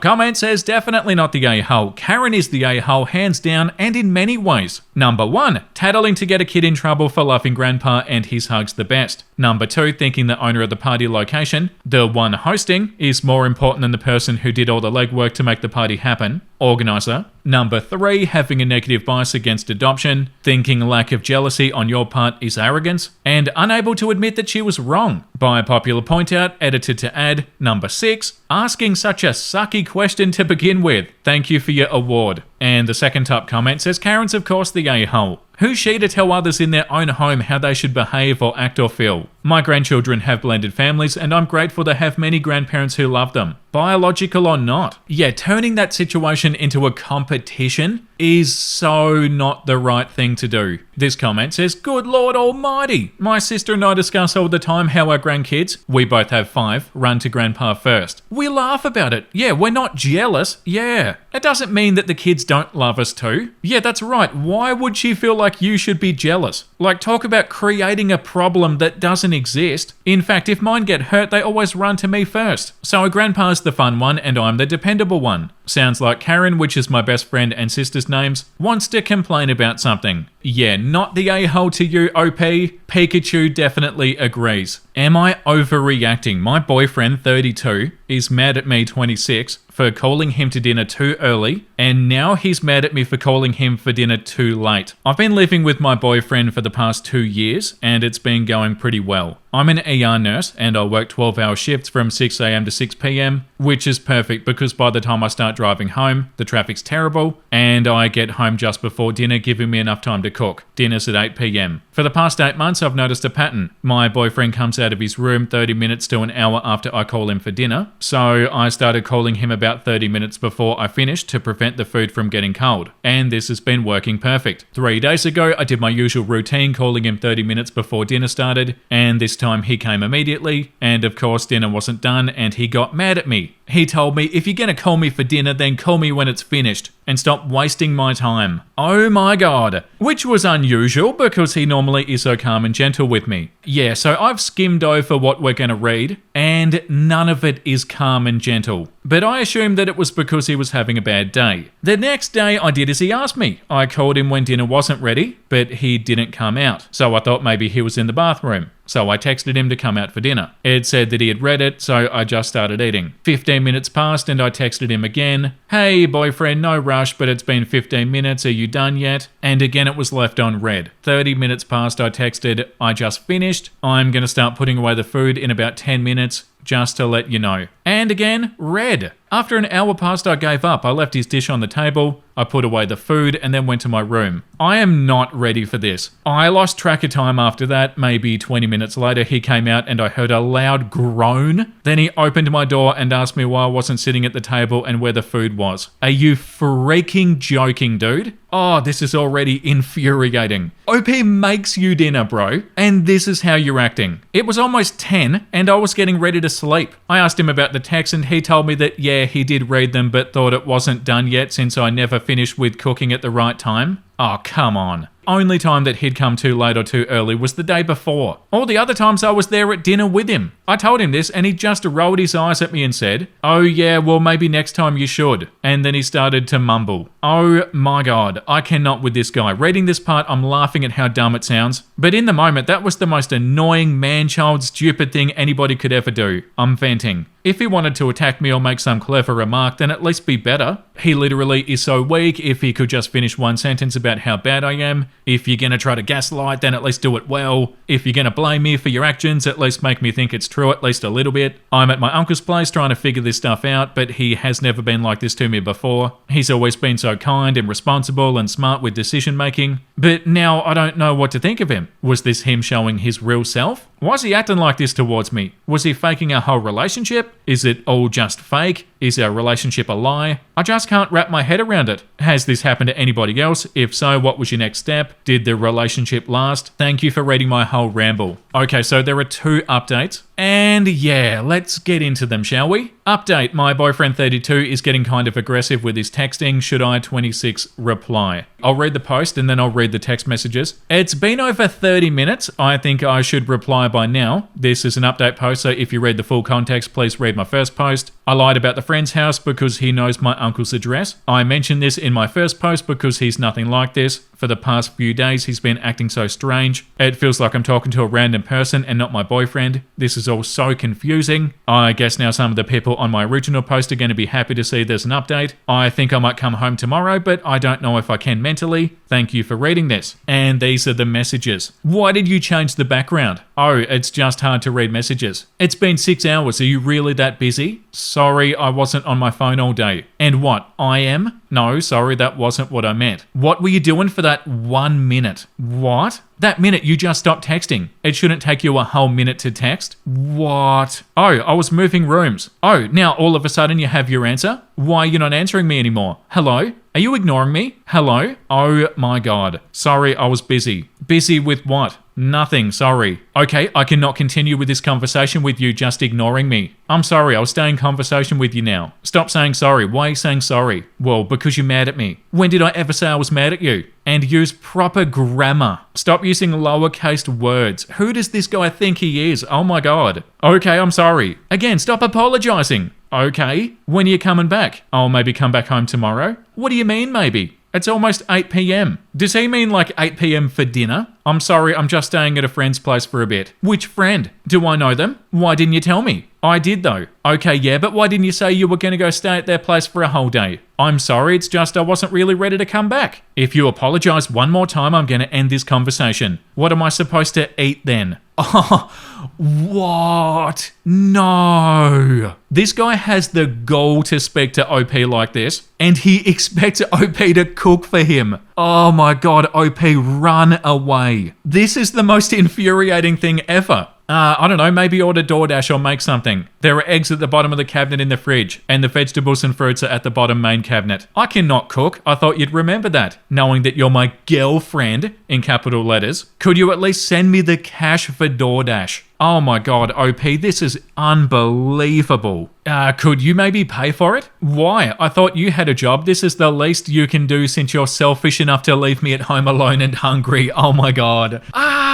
comment says definitely not the a-hole. Karen is the a-hole hands down and in many ways. Number 1, tattling to get a kid in trouble for loving grandpa and his hugs the best. Number 2, thinking the owner of the party location, the one hosting, is more important than the person who did all the legwork to make the party happen. Organizer. Number 3, having a negative bias against adoption, thinking lack of jealousy on your part is arrogance, and unable to admit that she was wrong. By popular point out, edited to add. Number 6, asking such a sucky question to begin with. Thank you for your award. And the second top comment says Karen's of course the a-hole. Who's she to tell others in their own home how they should behave or act or feel? My grandchildren have blended families, and I'm grateful to have many grandparents who love them, biological or not. Yeah, turning that situation into a competition is so not the right thing to do. This comment says, "Good Lord Almighty! My sister and I discuss all the time how our grandkids, we both have 5, run to grandpa first. We laugh about it. Yeah, we're not jealous. Yeah. It doesn't mean that the kids don't love us too. Yeah, that's right. Why would she feel like you should be jealous? Like, talk about creating a problem that doesn't exist. In fact, if mine get hurt, they always run to me first. So grandpa's the fun one and I'm the dependable one." Sounds like Karen, which is my best friend and sister's names, wants to complain about something. Yeah, not the a-hole to you, OP. Pikachu definitely agrees. Am I overreacting? My boyfriend, 32, is mad at me, 26, for calling him to dinner too early, and now he's mad at me for calling him for dinner too late. I've been living with my boyfriend for the past 2 years, and it's been going pretty well. I'm an ER nurse, and I work 12-hour shifts from 6 a.m. to 6 p.m, which is perfect because by the time I start driving home, the traffic's terrible, and I get home just before dinner, giving me enough time to cook. Dinner's at 8 p.m. For the past 8 months, I've noticed a pattern. My boyfriend comes out of his room 30 minutes to an hour after I call him for dinner, so I started calling him about 30 minutes before I finished to prevent the food from getting cold, and this has been working perfect. 3 days ago, I did my usual routine, calling him 30 minutes before dinner started, and this time he came immediately, and of course dinner wasn't done, and he got mad at me. He told me, "If you're gonna call me for dinner, then call me when it's finished, and stop wasting my time." Oh my god. Which was unusual because he normally is so calm and gentle with me. Yeah, so I've skimmed over what we're gonna read, and none of it is calm and gentle. But I assumed that it was because he was having a bad day. The next day I did as he asked me. I called him when dinner wasn't ready, but he didn't come out. So I thought maybe he was in the bathroom. So I texted him to come out for dinner. It said that he had read it, so I just started eating. 15 minutes passed and I texted him again. "Hey boyfriend, no rush, but it's been 15 minutes, are you done yet?" And again it was left on read. 30 minutes passed, I texted, "I just finished. I'm gonna start putting away the food in about 10 minutes. Just to let you know." And again, read. After an hour passed, I gave up. I left his dish on the table, I put away the food, and then went to my room. I am not ready for this. I lost track of time after that. Maybe 20 minutes later, he came out and I heard a loud groan. Then he opened my door and asked me why I wasn't sitting at the table and where the food was. Are you freaking joking, dude? Oh, this is already infuriating. OP makes you dinner, bro, and this is how you're acting. It was almost 10 and I was getting ready to sleep. I asked him about the texts and he told me that yeah, he did read them but thought it wasn't done yet since I never finished with cooking at the right time. Oh, come on. Only time that he'd come too late or too early was the day before. All the other times I was there at dinner with him. I told him this and he just rolled his eyes at me and said, "Oh yeah, well maybe next time you should." And then he started to mumble. Oh my god, I cannot with this guy. Reading this part, I'm laughing at how dumb it sounds. But in the moment, that was the most annoying man-child stupid thing anybody could ever do. I'm venting. If he wanted to attack me or make some clever remark, then at least be better. He literally is so weak. If he could just finish one sentence about how bad I am. If you're gonna try to gaslight, then at least do it well. If you're gonna blame me for your actions, at least make me think it's true at least a little bit. I'm at my uncle's place trying to figure this stuff out, but he has never been like this to me before. He's always been so kind and responsible and smart with decision making. But now I don't know what to think of him. Was this him showing his real self? Why is he acting like this towards me? Was he faking our whole relationship? Is it all just fake? Is our relationship a lie? I just can't wrap my head around it. Has this happened to anybody else? If so, what was your next step? Did the relationship last? Thank you for reading my whole ramble. Okay, so there are 2 updates. And yeah, let's get into them, shall we? Update, my boyfriend 32 is getting kind of aggressive with his texting. Should I 26 reply? I'll read the post and then I'll read the text messages. It's been over 30 minutes. I think I should reply by now. This is an update post, so if you read the full context, please read my first post. I lied about the friend's house because he knows my uncle's address. I mentioned this in my first post because he's nothing like this. For the past few days, he's been acting so strange. It feels like I'm talking to a random person and not my boyfriend. This is all so confusing. I guess now some of the people on my original post are going to be happy to see there's an update. I think I might come home tomorrow, but I don't know if I can mentally. Thank you for reading this. And these are the messages. Why did you change the background? Oh, it's just hard to read messages. It's been 6 hours. Are you really that busy? Sorry, I wasn't on my phone all day. And what? I am? No, sorry, that wasn't what I meant. What were you doing for that 1 minute. What? That minute you just stopped texting. It shouldn't take you a whole minute to text. What? Oh, I was moving rooms. Oh, now all of a sudden you have your answer? Why are you not answering me anymore? Hello? Are you ignoring me? Hello? Oh my God. Sorry, I was busy. Busy with what? Nothing, sorry. Okay, I cannot continue with this conversation with you just ignoring me. I'm sorry, I'll stay in conversation with you now. Stop saying sorry. Why are you saying sorry? Well, because you're mad at me. When did I ever say I was mad at you? And use proper grammar. Stop using lowercase words. Who does this guy think he is? Oh my God. Okay, I'm sorry. Again, stop apologizing. Okay, when are you coming back? I'll maybe come back home tomorrow. What do you mean maybe? It's almost 8 p.m. Does he mean like 8 p.m. for dinner? I'm sorry, I'm just staying at a friend's place for a bit. Which friend? Do I know them? Why didn't you tell me? I did though. Okay, yeah, but why didn't you say you were going to go stay at their place for a whole day? I'm sorry, it's just I wasn't really ready to come back. If you apologize one more time, I'm going to end this conversation. What am I supposed to eat then? Oh, what? No. This guy has the gall to speak to OP like this, and he expects OP to cook for him. Oh my God, OP, run away. This is the most infuriating thing ever. I don't know, maybe order DoorDash or make something. There are eggs at the bottom of the cabinet in the fridge, and the vegetables and fruits are at the bottom main cabinet. I cannot cook. I thought you'd remember that, knowing that you're my girlfriend, in capital letters. Could you at least send me the cash for DoorDash? Oh my God, OP, this is unbelievable. Could you maybe pay for it? Why? I thought you had a job. This is the least you can do since you're selfish enough to leave me at home alone and hungry. Oh my God.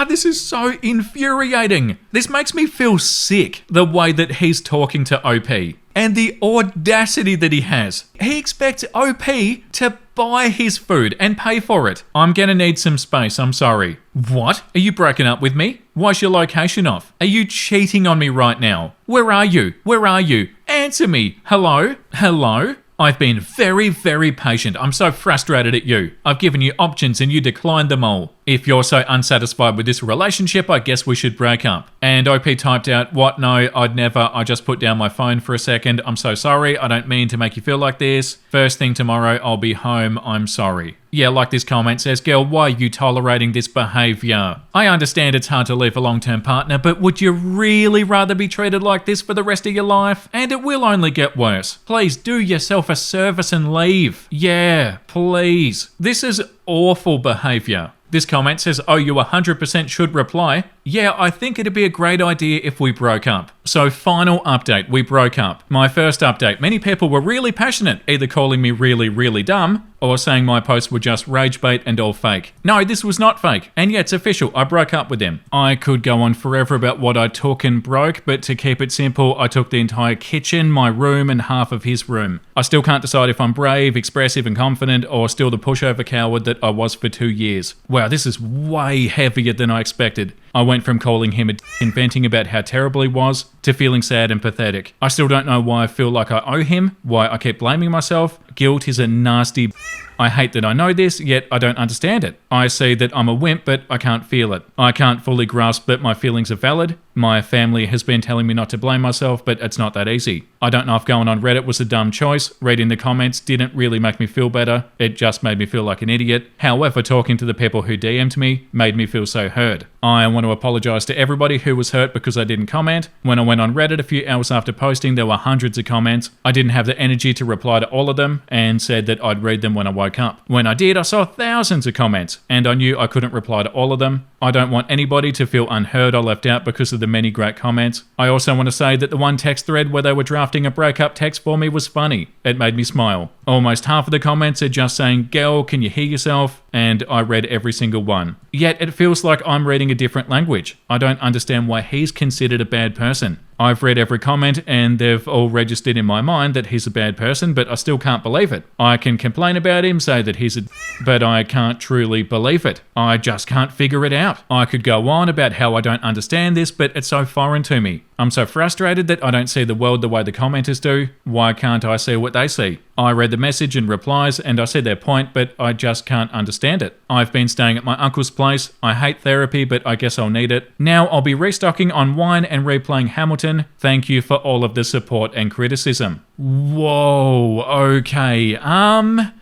This is so infuriating. This makes me feel sick, the way that he's talking to OP. And the audacity that he has. He expects OP to buy his food and pay for it. I'm gonna need some space, I'm sorry. What? Are you breaking up with me? Why's your location off? Are you cheating on me right now? Where are you? Where are you? Answer me. Hello? Hello? I've been very, very patient. I'm so frustrated at you. I've given you options and you declined them all. If you're so unsatisfied with this relationship, I guess we should break up. And OP typed out, what? No, I'd never. I just put down my phone for a second. I'm so sorry. I don't mean to make you feel like this. First thing tomorrow, I'll be home. I'm sorry. Yeah, like this comment says, girl, why are you tolerating this behavior? I understand it's hard to leave a long-term partner, but would you really rather be treated like this for the rest of your life? And it will only get worse. Please do yourself a service and leave. Yeah, please. This is awful behavior. This comment says, oh, you 100% should reply. Yeah, I think it'd be a great idea if we broke up. So final update, we broke up. My first update, many people were really passionate, either calling me really, really dumb or saying my posts were just rage bait and all fake. No, this was not fake. And yeah, it's official. I broke up with him. I could go on forever about what I took and broke, but to keep it simple, I took the entire kitchen, my room, and half of his room. I still can't decide if I'm brave, expressive, and confident, or still the pushover coward that I was for 2 years. Wow, this is way heavier than I expected. I went from calling him a and venting about how terrible he was to feeling sad and pathetic. I still don't know why I feel like I owe him, why I keep blaming myself. Guilt is a nasty. I hate that I know this, yet I don't understand it. I see that I'm a wimp, but I can't feel it. I can't fully grasp that my feelings are valid. My family has been telling me not to blame myself, but it's not that easy. I don't know if going on Reddit was a dumb choice. Reading the comments didn't really make me feel better. It just made me feel like an idiot. However, talking to the people who DM'd me made me feel so hurt. I want to apologize to everybody who was hurt because I didn't comment. When I went on Reddit a few hours after posting, there were hundreds of comments. I didn't have the energy to reply to all of them and said that I'd read them when I woke up. When I did, I saw thousands of comments and I knew I couldn't reply to all of them. I don't want anybody to feel unheard or left out because of the many great comments. I also want to say that the one text thread where they were drafting a breakup text for me was funny. It made me smile. Almost half of the comments are just saying, girl, can you hear yourself? And I read every single one. Yet it feels like I'm reading a different language. I don't understand why he's considered a bad person. I've read every comment and they've all registered in my mind that he's a bad person, but I still can't believe it. I can complain about him, say that he's a but I can't truly believe it. I just can't figure it out. I could go on about how I don't understand this, but it's so foreign to me. I'm so frustrated that I don't see the world the way the commenters do. Why can't I see what they see? I read the message and replies and I see their point, but I just can't understand it. I've been staying at my uncle's place. I hate therapy, but I guess I'll need it. Now I'll be restocking on wine and replaying Hamilton. Thank you for all of the support and criticism. Whoa, okay,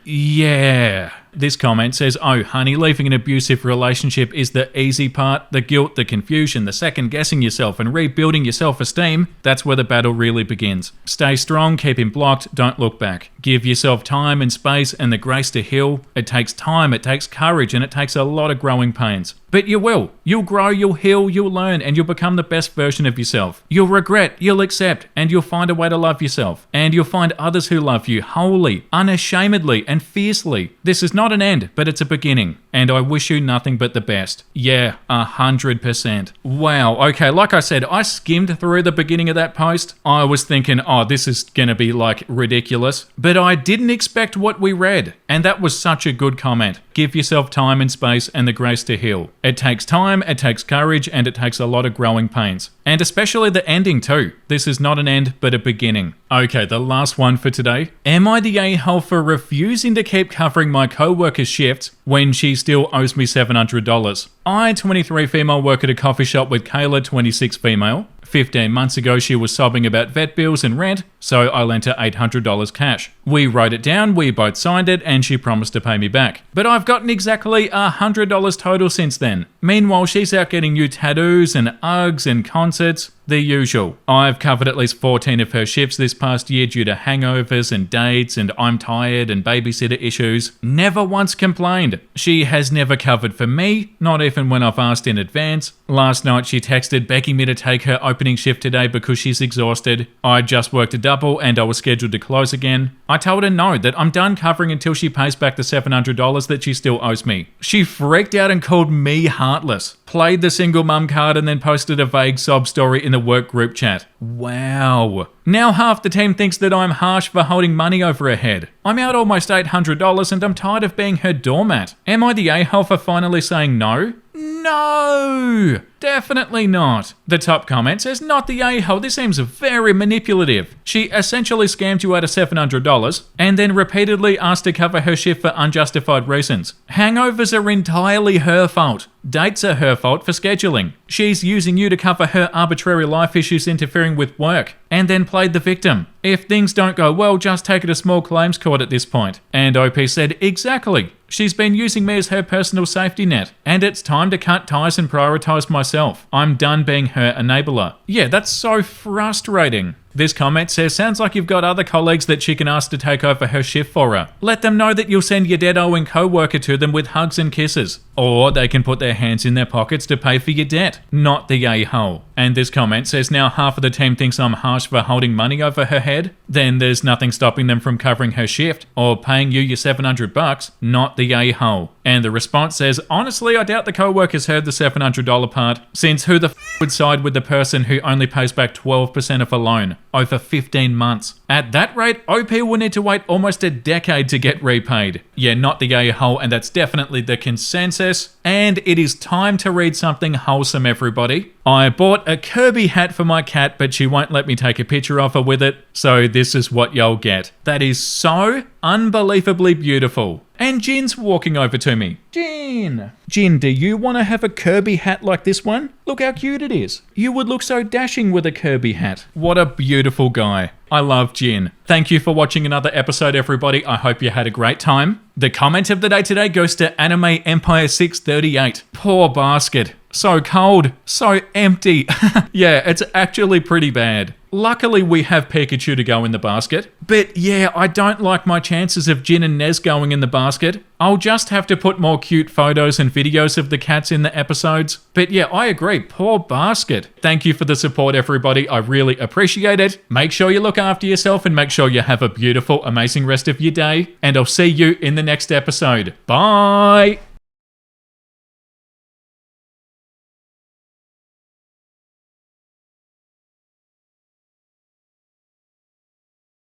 yeah. This comment says, "Oh, honey, leaving an abusive relationship is the easy part. The guilt, the confusion, the second guessing yourself and rebuilding your self-esteem, that's where the battle really begins. Stay strong, keep him blocked, don't look back. Give yourself time and space and the grace to heal. It takes time, it takes courage, and it takes a lot of growing pains. But you will. You'll grow, you'll heal, you'll learn, and you'll become the best version of yourself. You'll regret, you'll accept, and you'll find a way to love yourself. And you'll find others who love you wholly, unashamedly, and fiercely. This is not an end, but it's a beginning. And I wish you nothing but the best." Yeah, 100%. Wow, okay, like I said, I skimmed through the beginning of that post. I was thinking, oh, this is gonna be like ridiculous. But I didn't expect what we read. And that was such a good comment. Give yourself time and space and the grace to heal. It takes time, it takes courage, and it takes a lot of growing pains. And especially the ending too. This is not an end, but a beginning. Okay, the last one for today. Am I the a-hole for refusing to keep covering my co-worker's shifts when she still owes me $700? I, 23 female, work at a coffee shop with Kayla, 26 female. 15 months ago, she was sobbing about vet bills and rent, so I lent her $800 cash. We wrote it down, we both signed it, and she promised to pay me back. But I've gotten exactly $100 total since then. Meanwhile, she's out getting new tattoos and Uggs and concerts. The usual. I've covered at least 14 of her shifts this past year due to hangovers and dates and I'm tired and babysitter issues. Never once complained. She has never covered for me, not even when I've asked in advance. Last night she texted begging me to take her opening shift today because she's exhausted. I just worked a double and I was scheduled to close again. I told her no, that I'm done covering until she pays back the $700 that she still owes me. She freaked out and called me heartless. Played the single mum card and then posted a vague sob story in the work group chat. Wow. Now half the team thinks that I'm harsh for holding money over her head. I'm out almost $800 and I'm tired of being her doormat. Am I the a-hole for finally saying no? No! Definitely not. The top comment says, "Not the a-hole, this seems very manipulative. She essentially scammed you out of $700 and then repeatedly asked to cover her shift for unjustified reasons. Hangovers are entirely her fault. Dates are her fault for scheduling. She's using you to cover her arbitrary life issues interfering with work, and then played the victim. If things don't go well, just take it to small claims court at this point." And OP said, "Exactly. She's been using me as her personal safety net, and it's time to cut ties and prioritize myself. I'm done being her enabler." Yeah, that's so frustrating. This comment says, "Sounds like you've got other colleagues that she can ask to take over her shift for her. Let them know that you'll send your debt owing co-worker to them with hugs and kisses. Or they can put their hands in their pockets to pay for your debt. Not the a-hole." And this comment says, "Now half of the team thinks I'm harsh for holding money over her head. Then there's nothing stopping them from covering her shift or paying you your $700. Not the a-hole." And the response says, "Honestly, I doubt the co-workers heard the $700 part, since who the would side with the person who only pays back 12% of a loan over 15 months? At that rate, OP will need to wait almost a decade to get repaid." Yeah, not the a-hole, and that's definitely the consensus. And it is time to read something wholesome, everybody. I bought a Kirby hat for my cat, but she won't let me take a picture of her with it, so this is what you'll get. That is so unbelievably beautiful. And Jin's walking over to me. Jin, do you want to have a Kirby hat like this one? Look how cute it is. You would look so dashing with a Kirby hat. What a beautiful guy. I love Jin. Thank you for watching another episode, everybody. I hope you had a great time. The comment of the day today goes to Anime Empire 638. Poor basket. So cold, so empty. Yeah, it's actually pretty bad. Luckily, we have Pikachu to go in the basket. But yeah, I don't like my chances of Jin and Nez going in the basket. I'll just have to put more cute photos and videos of the cats in the episodes. But yeah, I agree. Poor basket. Thank you for the support, everybody. I really appreciate it. Make sure you look after yourself and make sure you have a beautiful, amazing rest of your day. And I'll see you in the next episode. Bye!